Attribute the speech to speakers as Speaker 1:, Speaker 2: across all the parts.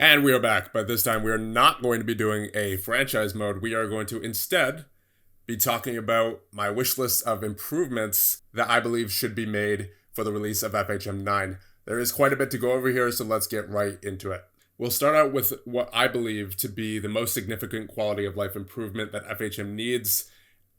Speaker 1: And we are back, but this time we are not going to be doing a franchise mode. We are going to instead be talking about my wish list of improvements that I believe should be made for the release of FHM 9. There is quite a bit to go over here, so let's get right into it. We'll start out with what I believe to be the most significant quality of life improvement that FHM needs,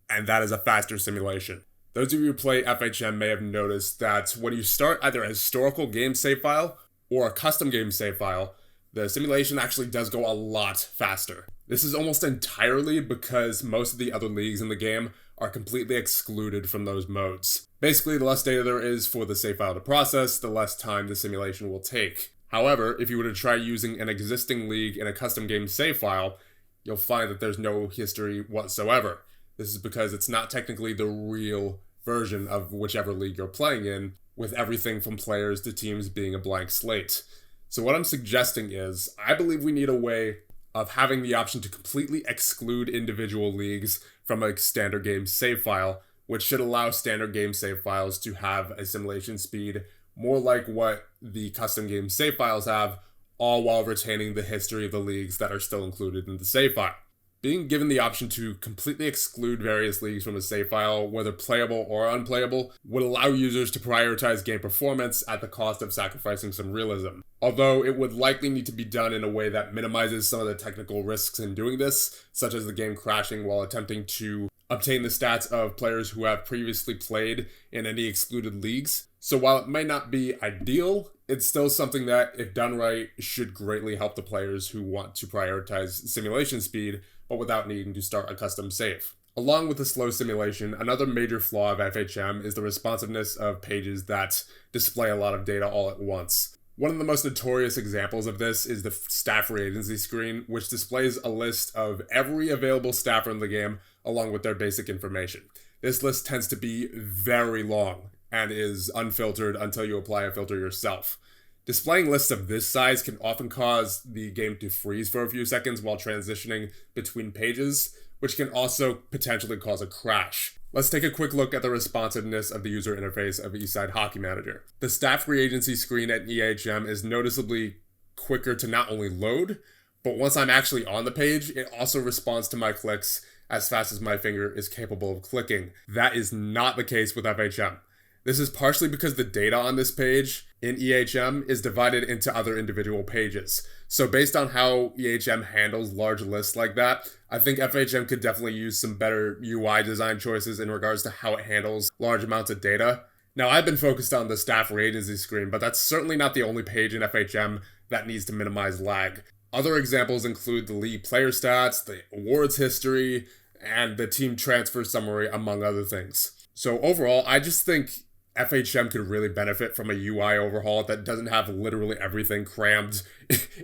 Speaker 1: and that is a faster simulation. Those of you who play FHM may have noticed that when you start either a historical game save file or a custom game save file, the simulation actually does go a lot faster. This is almost entirely because most of the other leagues in the game are completely excluded from those modes. Basically, the less data there is for the save file to process, the less time the simulation will take. However, if you were to try using an existing league in a custom game save file, you'll find that there's no history whatsoever. This is because it's not technically the real version of whichever league you're playing in, with everything from players to teams being a blank slate. So what I'm suggesting is, I believe we need a way of having the option to completely exclude individual leagues from a standard game save file, which should allow standard game save files to have a simulation speed more like what the custom game save files have, all while retaining the history of the leagues that are still included in the save file. Being given the option to completely exclude various leagues from a save file, whether playable or unplayable, would allow users to prioritize game performance at the cost of sacrificing some realism. Although it would likely need to be done in a way that minimizes some of the technical risks in doing this, such as the game crashing while attempting to obtain the stats of players who have previously played in any excluded leagues. So while it might not be ideal, it's still something that, if done right, should greatly help the players who want to prioritize simulation speed, but without needing to start a custom save. Along with the slow simulation, another major flaw of FHM is the responsiveness of pages that display a lot of data all at once. One of the most notorious examples of this is the staff free agency screen, which displays a list of every available staffer in the game along with their basic information. This list tends to be very long and is unfiltered until you apply a filter yourself. Displaying lists of this size can often cause the game to freeze for a few seconds while transitioning between pages, which can also potentially cause a crash. Let's take a quick look at the responsiveness of the user interface of Eastside Hockey Manager. The staff free agency screen at EHM is noticeably quicker to not only load, but once I'm actually on the page, it also responds to my clicks as fast as my finger is capable of clicking. That is not the case with FHM. This is partially because the data on this page in EHM is divided into other individual pages. So based on how EHM handles large lists like that, I think FHM could definitely use some better UI design choices in regards to how it handles large amounts of data. Now, I've been focused on the staff for agency screen, but that's certainly not the only page in FHM that needs to minimize lag. Other examples include the league player stats, the awards history, and the team transfer summary, among other things. So overall, I just think FHM could really benefit from a UI overhaul that doesn't have literally everything crammed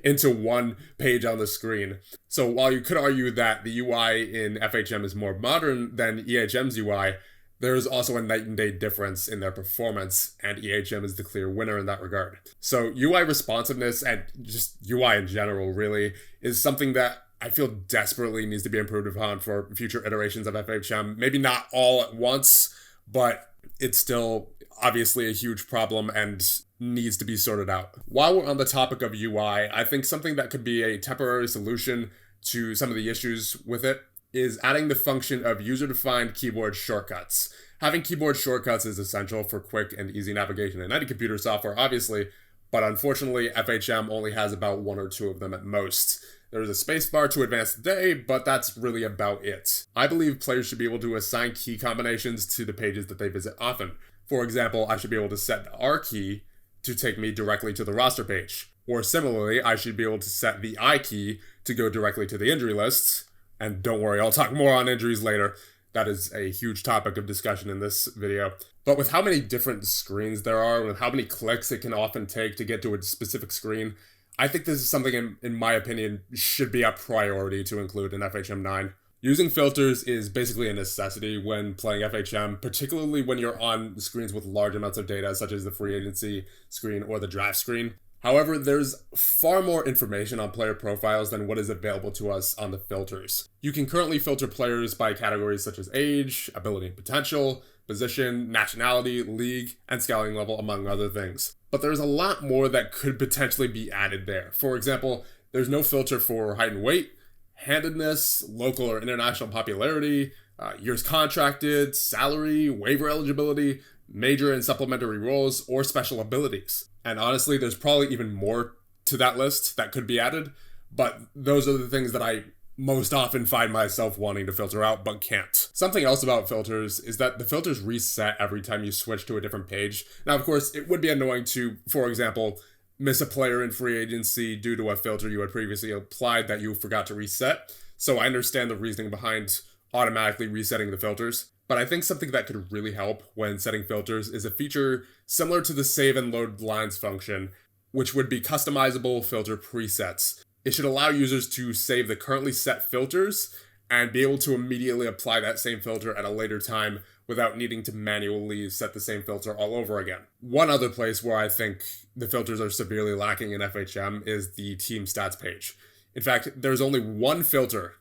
Speaker 1: into one page on the screen. So while you could argue that the UI in FHM is more modern than EHM's UI, there is also a night and day difference in their performance, and EHM is the clear winner in that regard. So UI responsiveness, and just UI in general really, is something that I feel desperately needs to be improved upon for future iterations of FHM. Maybe not all at once, but it's still obviously a huge problem and needs to be sorted out. While we're on the topic of UI, I think something that could be a temporary solution to some of the issues with it is adding the function of user-defined keyboard shortcuts. Having keyboard shortcuts is essential for quick and easy navigation in any computer software, obviously, but unfortunately FHM only has about one or two of them at most. There's a spacebar to advance today, but that's really about it. I believe players should be able to assign key combinations to the pages that they visit often. For example, I should be able to set the R key to take me directly to the roster page. Or similarly, I should be able to set the I key to go directly to the injury lists. And don't worry, I'll talk more on injuries later. That is a huge topic of discussion in this video. But with how many different screens there are, with how many clicks it can often take to get to a specific screen, I think this is something, in my opinion, should be a priority to include in FHM 9. Using filters is basically a necessity when playing FHM, particularly when you're on screens with large amounts of data, such as the free agency screen or the draft screen. However, there's far more information on player profiles than what is available to us on the filters. You can currently filter players by categories such as age, ability and potential, position, nationality, league, and scouting level, among other things. But there's a lot more that could potentially be added there. For example, there's no filter for height and weight, handedness, local or international popularity, years contracted, salary, waiver eligibility, major and supplementary roles, or special abilities. And honestly, there's probably even more to that list that could be added, but those are the things that I most often find myself wanting to filter out but can't. Something else about filters is that the filters reset every time you switch to a different page. Now, of course, it would be annoying to, for example, miss a player in free agency due to a filter you had previously applied that you forgot to reset. So I understand the reasoning behind automatically resetting the filters. But I think something that could really help when setting filters is a feature similar to the save and load lines function, which would be customizable filter presets. It should allow users to save the currently set filters and be able to immediately apply that same filter at a later time without needing to manually set the same filter all over again. One other place where I think the filters are severely lacking in FHM is the team stats page. In fact, there's only one filter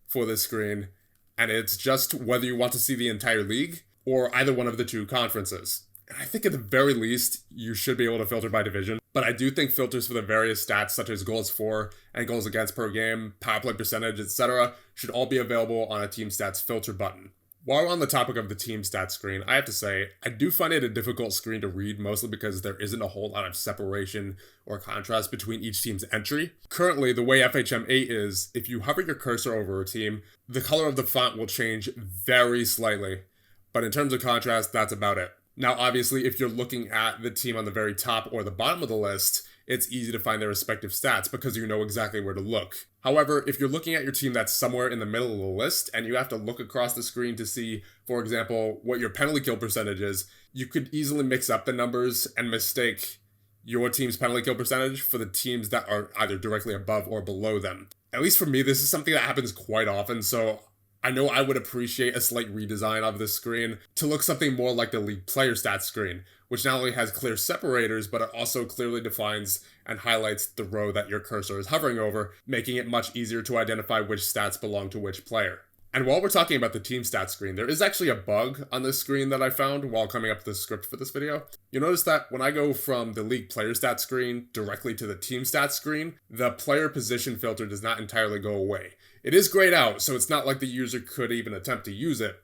Speaker 1: for this screen, and it's just whether you want to see the entire league or either one of the two conferences. And I think at the very least, you should be able to filter by division. But I do think filters for the various stats such as goals for and goals against per game, power play percentage, etc. should all be available on a team stats filter button. While we're on the topic of the team stats screen, I have to say, I do find it a difficult screen to read, mostly because there isn't a whole lot of separation or contrast between each team's entry. Currently, the way FHM 8 is, if you hover your cursor over a team, the color of the font will change very slightly. But in terms of contrast, that's about it. Now, obviously, if you're looking at the team on the very top or the bottom of the list, it's easy to find their respective stats because you know exactly where to look. However, if you're looking at your team that's somewhere in the middle of the list and you have to look across the screen to see, for example, what your penalty kill percentage is, you could easily mix up the numbers and mistake your team's penalty kill percentage for the teams that are either directly above or below them. At least for me, this is something that happens quite often, so I know I would appreciate a slight redesign of this screen to look something more like the league player stats screen, which not only has clear separators, but it also clearly defines and highlights the row that your cursor is hovering over, making it much easier to identify which stats belong to which player. And while we're talking about the team stats screen, there is actually a bug on this screen that I found while coming up with the script for this video. You'll notice that when I go from the league player stats screen directly to the team stats screen, the player position filter does not entirely go away. It is grayed out, so it's not like the user could even attempt to use it,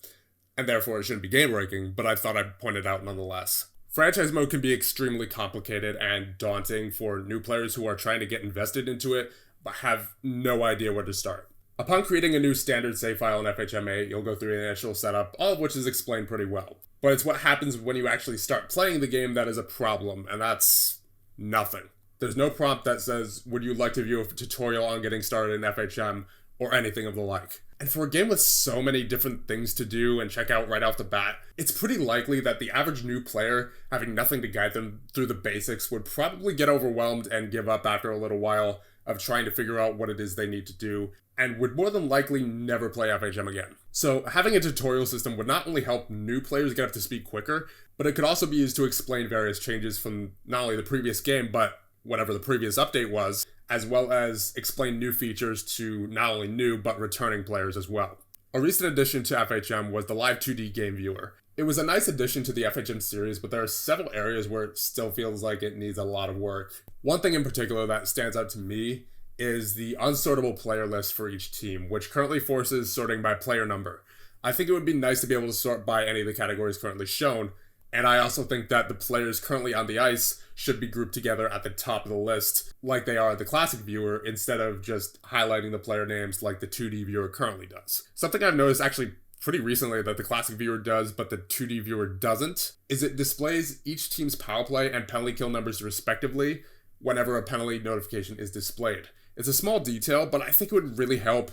Speaker 1: and therefore it shouldn't be game breaking, but I thought I'd point it out nonetheless. Franchise mode can be extremely complicated and daunting for new players who are trying to get invested into it, but have no idea where to start. Upon creating a new standard save file in FHM8, you'll go through an initial setup, all of which is explained pretty well. But it's what happens when you actually start playing the game that is a problem, and that's nothing. There's no prompt that says, would you like to view a tutorial on getting started in FHM, or anything of the like. And for a game with so many different things to do and check out right off the bat, it's pretty likely that the average new player, having nothing to guide them through the basics, would probably get overwhelmed and give up after a little while of trying to figure out what it is they need to do, and would more than likely never play FHM again. So having a tutorial system would not only help new players get up to speed quicker, but it could also be used to explain various changes from not only the previous game, but whatever the previous update was, as well as explain new features to not only new, but returning players as well. A recent addition to FHM was the live 2D game viewer. It was a nice addition to the FHM series, but there are several areas where it still feels like it needs a lot of work. One thing in particular that stands out to me is the unsortable player list for each team, which currently forces sorting by player number. I think it would be nice to be able to sort by any of the categories currently shown, and I also think that the players currently on the ice should be grouped together at the top of the list, like they are at the classic viewer, instead of just highlighting the player names like the 2D viewer currently does. Something I've noticed actually pretty recently that the classic viewer does, but the 2D viewer doesn't, is it displays each team's power play and penalty kill numbers respectively whenever a penalty notification is displayed. It's a small detail, but I think it would really help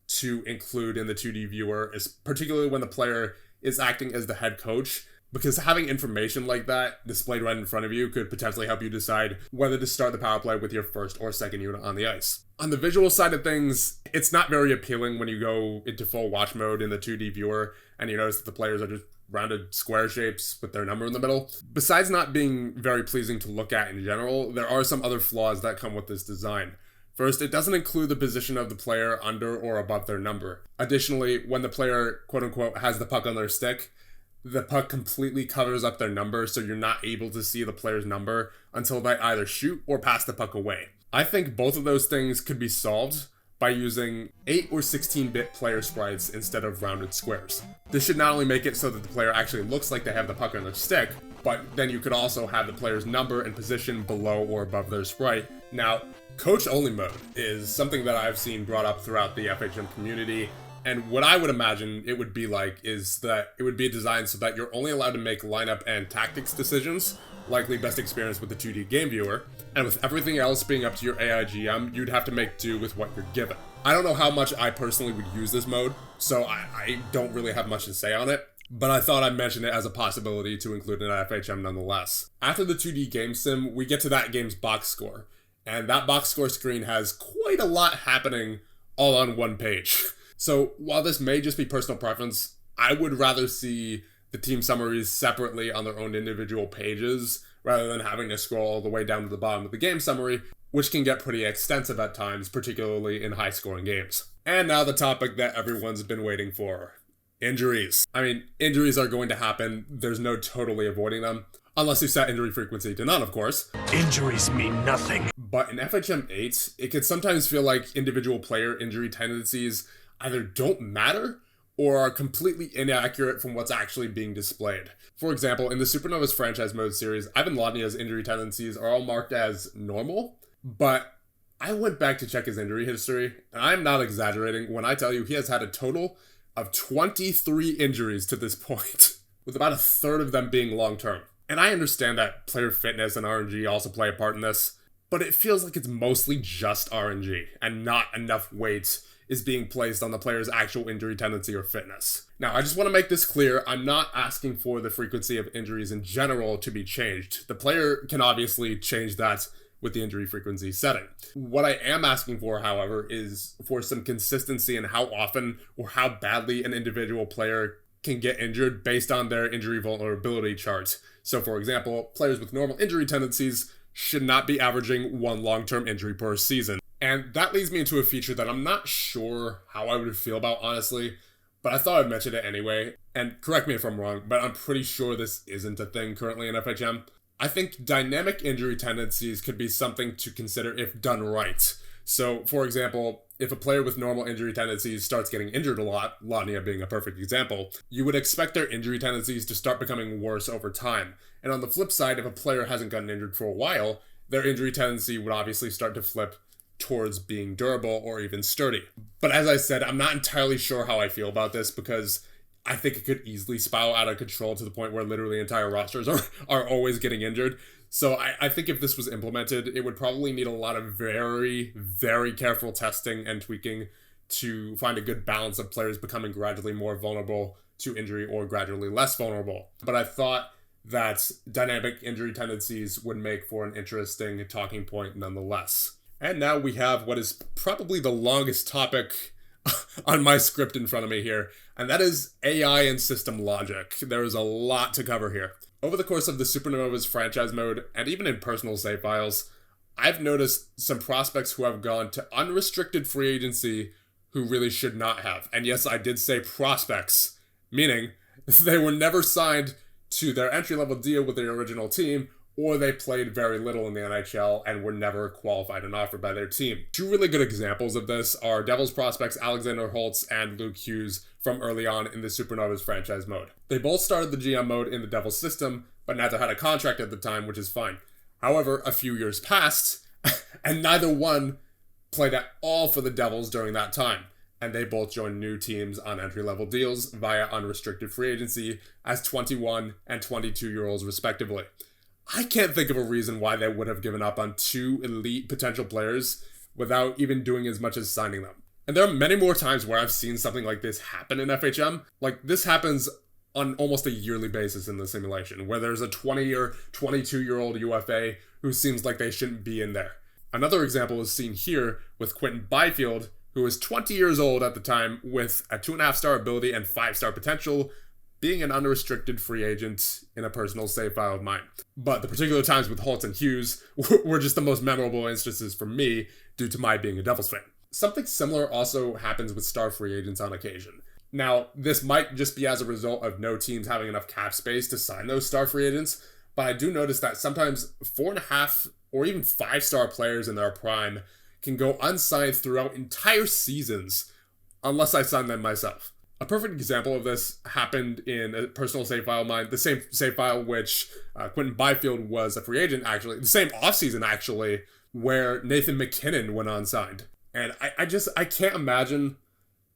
Speaker 1: to include in the 2D viewer, particularly when the player is acting as the head coach, because having information like that displayed right in front of you could potentially help you decide whether to start the power play with your first or second unit on the ice. On the visual side of things, it's not very appealing when you go into full watch mode in the 2D viewer and you notice that the players are just rounded square shapes with their number in the middle. Besides not being very pleasing to look at in general, there are some other flaws that come with this design. First, it doesn't include the position of the player under or above their number. Additionally, when the player, quote-unquote, has the puck on their stick, the puck completely covers up their number, so you're not able to see the player's number until they either shoot or pass the puck away. I think both of those things could be solved by using 8 or 16-bit player sprites instead of rounded squares. This should not only make it so that the player actually looks like they have the puck on their stick, but then you could also have the player's number and position below or above their sprite. Now, coach-only mode is something that I've seen brought up throughout the FHM community, and what I would imagine it would be like is that it would be designed so that you're only allowed to make lineup and tactics decisions, likely best experience with the 2D game viewer, and with everything else being up to your AI GM, you'd have to make do with what you're given. I don't know how much I personally would use this mode, so I don't really have much to say on it, but I thought I'd mention it as a possibility to include in FHM nonetheless. After the 2D game sim, we get to that game's box score, and that box score screen has quite a lot happening all on one page. So while this may just be personal preference, I would rather see the team summaries separately on their own individual pages rather than having to scroll all the way down to the bottom of the game summary, which can get pretty extensive at times, particularly in high-scoring games. And now the topic that everyone's been waiting for. Injuries. I mean, injuries are going to happen. There's no totally avoiding them. Unless you set injury frequency to none, of course.
Speaker 2: Injuries mean nothing.
Speaker 1: But in FHM 8, it can sometimes feel like individual player injury tendencies either don't matter or are completely inaccurate from what's actually being displayed. For example, in the Supernovas franchise mode series, Ivan Lodnia's injury tendencies are all marked as normal, but I went back to check his injury history, and I'm not exaggerating when I tell you he has had a total of 23 injuries to this point, with about a third of them being long-term. And I understand that player fitness and RNG also play a part in this, but it feels like it's mostly just RNG, and not enough weight is being placed on the player's actual injury tendency or fitness. Now, I just want to make this clear, I'm not asking for the frequency of injuries in general to be changed. The player can obviously change that with the injury frequency setting. What I am asking for, however, is for some consistency in how often or how badly an individual player can get injured based on their injury vulnerability chart. So for example, players with normal injury tendencies should not be averaging one long-term injury per season. And that leads me into a feature that I'm not sure how I would feel about, honestly, but I thought I'd mention it anyway. And correct me if I'm wrong, but I'm pretty sure this isn't a thing currently in FHM. I think dynamic injury tendencies could be something to consider if done right. So, for example, if a player with normal injury tendencies starts getting injured a lot, Lania being a perfect example, you would expect their injury tendencies to start becoming worse over time. And on the flip side, if a player hasn't gotten injured for a while, their injury tendency would obviously start to flip towards being durable or even sturdy. But as I said, I'm not entirely sure how I feel about this because I think it could easily spiral out of control to the point where literally entire rosters are always getting injured. So I think if this was implemented, it would probably need a lot of very, very careful testing and tweaking to find a good balance of players becoming gradually more vulnerable to injury or gradually less vulnerable. But I thought that dynamic injury tendencies would make for an interesting talking point nonetheless. And now we have what is probably the longest topic on my script in front of me here, and that is AI and system logic. There is a lot to cover here. Over the course of the Supernovas franchise mode, and even in personal save files, I've noticed some prospects who have gone to unrestricted free agency who really should not have. And yes, I did say prospects, meaning they were never signed to their entry-level deal with their original team, or they played very little in the NHL and were never qualified and offered by their team. Two really good examples of this are Devils prospects Alexander Holtz and Luke Hughes from early on in the Supernovas franchise mode. They both started the GM mode in the Devils system, but neither had a contract at the time, which is fine. However, a few years passed, and neither one played at all for the Devils during that time, and they both joined new teams on entry-level deals via unrestricted free agency as 21 and 22-year-olds respectively. I can't think of a reason why they would have given up on two elite potential players without even doing as much as signing them. And there are many more times where I've seen something like this happen in FHM. Like, this happens on almost a yearly basis in the simulation, where there's a 20 or 22-year-old UFA who seems like they shouldn't be in there. Another example is seen here with Quentin Byfield, who was 20 years old at the time with a 2.5-star ability and 5-star potential, being an unrestricted free agent in a personal save file of mine. But the particular times with Holtz and Hughes were just the most memorable instances for me due to my being a Devils fan. Something similar also happens with star free agents on occasion. Now, this might just be as a result of no teams having enough cap space to sign those star free agents, but I do notice that sometimes 4.5 or even 5-star players in their prime can go unsigned throughout entire seasons unless I sign them myself. A perfect example of this happened in a personal save file of mine, the same save file which Quentin Byfield was a free agent, actually, the same offseason, actually, where Nathan McKinnon went unsigned. And I can't imagine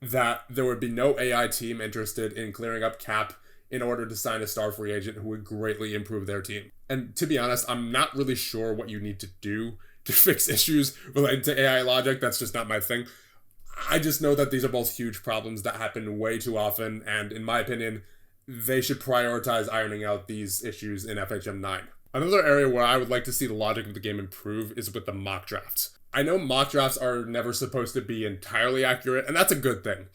Speaker 1: that there would be no AI team interested in clearing up cap in order to sign a star free agent who would greatly improve their team. And to be honest, I'm not really sure what you need to do to fix issues related to AI logic. That's just not my thing. I just know that these are both huge problems that happen way too often, and in my opinion, they should prioritize ironing out these issues in FHM 9. Another area where I would like to see the logic of the game improve is with the mock drafts. I know mock drafts are never supposed to be entirely accurate, and that's a good thing.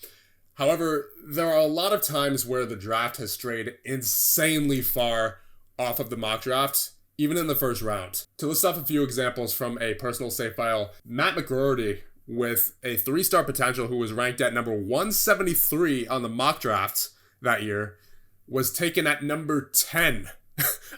Speaker 1: However, there are a lot of times where the draft has strayed insanely far off of the mock draft, even in the first round. To list off a few examples from a personal save file, Matt McGroarty, with a 3-star potential who was ranked at number 173 on the mock drafts that year, was taken at number 10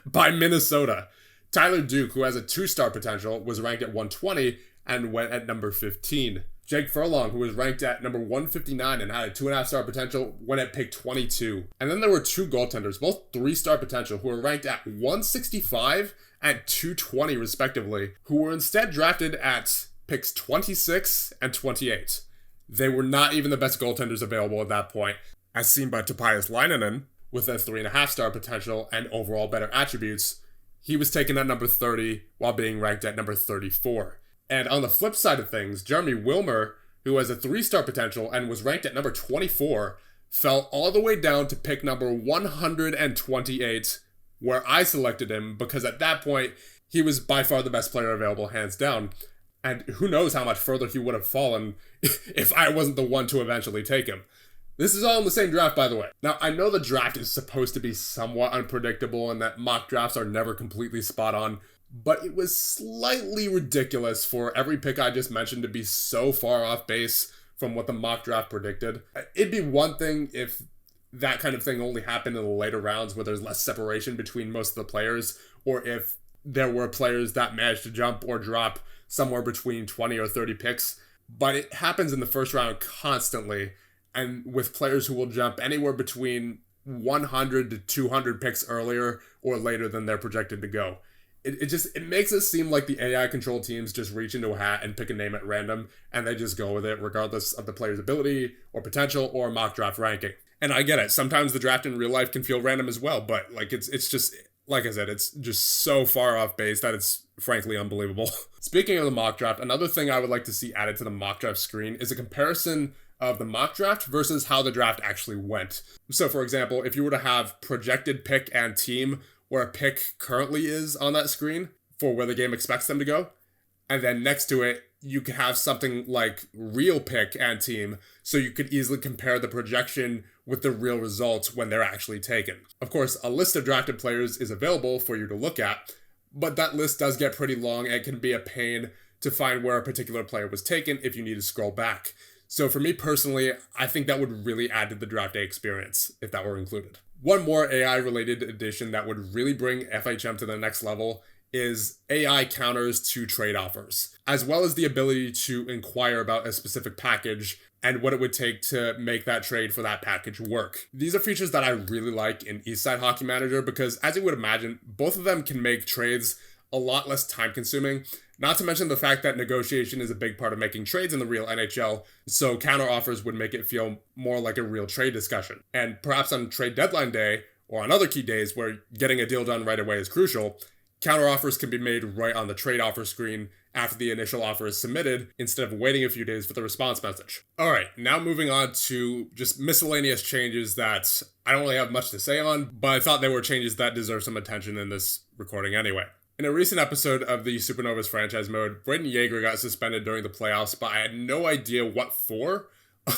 Speaker 1: by Minnesota. Tyler Duke, who has a 2-star potential, was ranked at 120 and went at number 15. Jake Furlong, who was ranked at number 159 and had a 2.5-star potential, went at pick 22. And then there were 2 goaltenders, both 3-star potential, who were ranked at 165 and 220 respectively, who were instead drafted at picks 26 and 28. They were not even the best goaltenders available at that point, as seen by Topias Lainanen, with a 3.5-star potential and overall better attributes. He was taken at number 30 while being ranked at number 34. And on the flip side of things, Jeremy Wilmer, who has a 3-star potential and was ranked at number 24, fell all the way down to pick number 128, where I selected him because at that point, he was by far the best player available, hands down. And who knows how much further he would have fallen if I wasn't the one to eventually take him. This is all in the same draft, by the way. Now, I know the draft is supposed to be somewhat unpredictable and that mock drafts are never completely spot on, but it was slightly ridiculous for every pick I just mentioned to be so far off base from what the mock draft predicted. It'd be one thing if that kind of thing only happened in the later rounds where there's less separation between most of the players, or if there were players that managed to jump or drop somewhere between 20 or 30 picks, but it happens in the first round constantly, and with players who will jump anywhere between 100 to 200 picks earlier or later than they're projected to go. It makes it seem like the AI control teams just reach into a hat and pick a name at random, and they just go with it regardless of the player's ability or potential or mock draft ranking. And I get it, sometimes the draft in real life can feel random as well, but like it's just, like I said, it's just so far off base that it's frankly unbelievable. Speaking of the mock draft, another thing I would like to see added to the mock draft screen is a comparison of the mock draft versus how the draft actually went. So for example, if you were to have projected pick and team where a pick currently is on that screen for where the game expects them to go, and then next to it, you could have something like real pick and team, so you could easily compare the projection with the real results when they're actually taken. Of course, a list of drafted players is available for you to look at, but that list does get pretty long and it can be a pain to find where a particular player was taken if you need to scroll back. So for me personally, I think that would really add to the draft day experience if that were included. One more AI-related addition that would really bring FHM to the next level is AI counters to trade offers, as well as the ability to inquire about a specific package and what it would take to make that trade for that package work. These are features that I really like in Eastside Hockey Manager because, as you would imagine, both of them can make trades a lot less time-consuming, not to mention the fact that negotiation is a big part of making trades in the real NHL, so counter offers would make it feel more like a real trade discussion. And perhaps on trade deadline day, or on other key days where getting a deal done right away is crucial, counter offers can be made right on the trade offer screen after the initial offer is submitted, instead of waiting a few days for the response message. Alright, now moving on to just miscellaneous changes that I don't really have much to say on, but I thought they were changes that deserve some attention in this recording anyway. In a recent episode of the Supernovas franchise mode, Braden Yeager got suspended during the playoffs, but I had no idea what for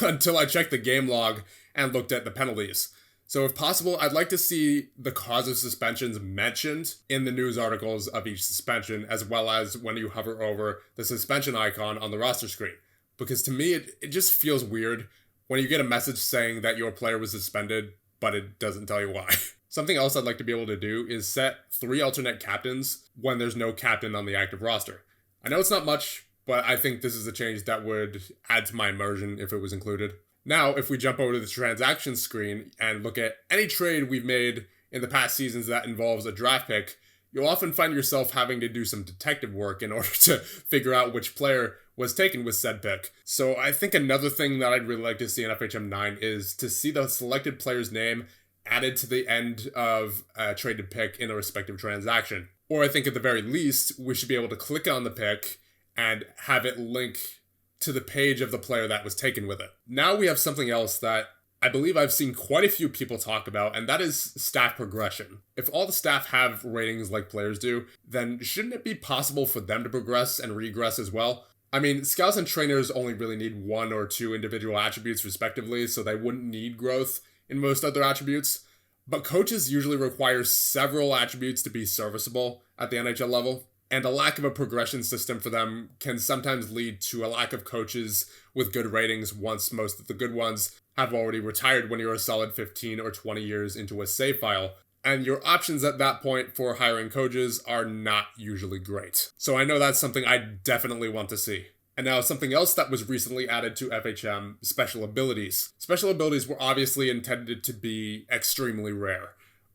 Speaker 1: until I checked the game log and looked at the penalties. So if possible, I'd like to see the cause of suspensions mentioned in the news articles of each suspension, as well as when you hover over the suspension icon on the roster screen. Because to me, it just feels weird when you get a message saying that your player was suspended, but it doesn't tell you why. Something else I'd like to be able to do is set 3 alternate captains when there's no captain on the active roster. I know it's not much, but I think this is a change that would add to my immersion if it was included. Now, if we jump over to the transactions screen and look at any trade we've made in the past seasons that involves a draft pick, you'll often find yourself having to do some detective work in order to figure out which player was taken with said pick. So I think another thing that I'd really like to see in FHM 9 is to see the selected player's name added to the end of a traded pick in a respective transaction. Or I think at the very least, we should be able to click on the pick and have it link to the page of the player that was taken with it. Now we have something else that I believe I've seen quite a few people talk about, and that is staff progression. If all the staff have ratings like players do, then shouldn't it be possible for them to progress and regress as well? I mean, scouts and trainers only really need 1 or 2 individual attributes respectively, so they wouldn't need growth in most other attributes. But coaches usually require several attributes to be serviceable at the NHL level, and a lack of a progression system for them can sometimes lead to a lack of coaches with good ratings once most of the good ones have already retired when you're a solid 15 or 20 years into a save file. And your options at that point for hiring coaches are not usually great. So I know that's something I definitely want to see. And now something else that was recently added to FHM, special abilities. Special abilities were obviously intended to be extremely rare.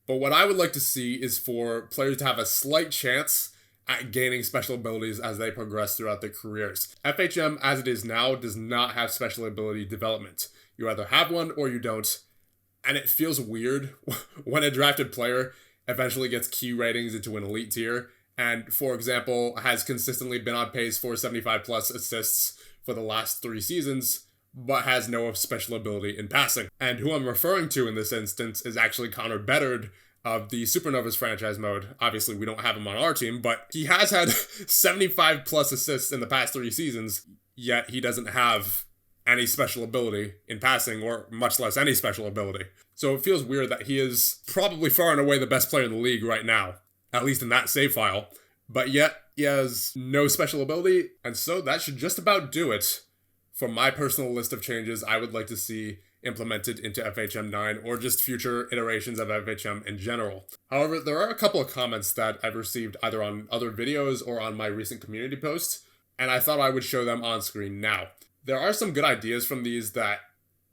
Speaker 1: But what I would like to see is for players to have a slight chance at gaining special abilities as they progress throughout their careers. FHM, as it is now, does not have special ability development. You either have one or you don't. And it feels weird when a drafted player eventually gets key ratings into an elite tier and, for example, has consistently been on pace for 75 plus assists for the last 3 seasons, but has no special ability in passing. And who I'm referring to in this instance is actually Connor Bedard of the Supernovas franchise mode. Obviously, we don't have him on our team, but he has had 75 plus assists in the past 3 seasons, yet he doesn't have any special ability in passing, or much less any special ability. So it feels weird that he is probably far and away the best player in the league right now, at least in that save file, but yet he has no special ability, and so that should just about do it for my personal list of changes I would like to see implemented into FHM 9 or just future iterations of FHM in general. However, there are a couple of comments that I've received either on other videos or on my recent community posts, and I thought I would show them on screen now. There are some good ideas from these that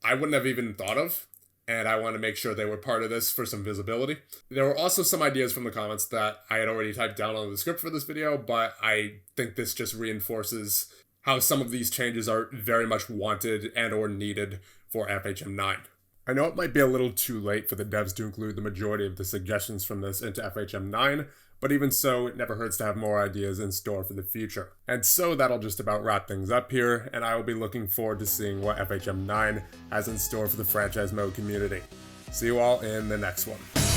Speaker 1: I wouldn't have even thought of, and I want to make sure they were part of this for some visibility. There were also some ideas from the comments that I had already typed down on the script for this video, but I think this just reinforces how some of these changes are very much wanted and or needed for FHM 9. I know it might be a little too late for the devs to include the majority of the suggestions from this into FHM 9, but even so, it never hurts to have more ideas in store for the future. And so that'll just about wrap things up here, and I will be looking forward to seeing what FHM 9 has in store for the franchise mode community. See you all in the next one.